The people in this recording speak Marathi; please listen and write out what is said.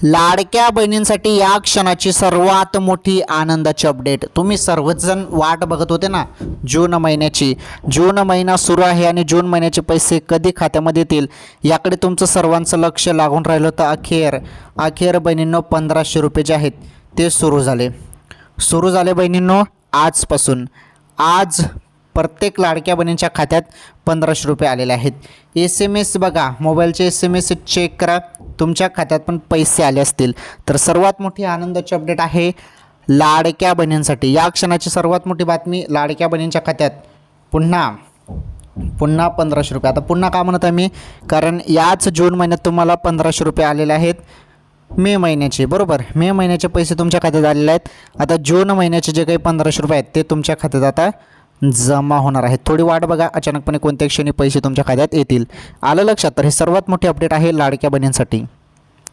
लाडक्या बहिणींसाठी या क्षणाची सर्वात मोठी आनंदाची अपडेट. तुम्ही सर्वजण वाट बघत होते ना जून महिन्याची. जून महिना सुरू आहे आणि जून महिन्याचे पैसे कधी खात्यामध्ये येतील याकडे तुमचं सर्वांचं लक्ष लागून राहिलं होतं. अखेर बहिणींनो 1500 रुपये जे आहेत ते सुरू झाले बहिणींनो. आजपासून आज प्रत्येक लाडक्या बहिणींच्या खात्यात 1500 रुपये आलेले आहेत. SMS बघा, मोबाईलचे SMS चेक करा, तुमच्या खात्यात पण पैसे आले असतील. तर सर्वात मोठी आनंदाची अपडेट आहे लाडक्या बहिणींसाठी. या क्षणाची सर्वात मोठी बातमी, लाडक्या बहिणींच्या खात्यात पुन्हा 1500 रुपये. आता पुन्हा का म्हणत आहे मी, कारण याच जून महिन्यात तुम्हाला 1500 रुपये आलेले आहेत मे महिन्याचे, बरोबर. मे महिन्याचे पैसे तुमच्या खात्यात आलेले आहेत. आता जून महिन्याचे जे काही 1500 रुपये आहेत ते तुमच्या खात्यात आता जमा होणार आहेत. थोडी वाट बघा, अचानकपणे कोणत्या क्षणी पैसे तुमच्या खात्यात येतील. आलं लक्षात? तर हे सर्वात मोठी अपडेट आहे लाडक्या बहिणींसाठी.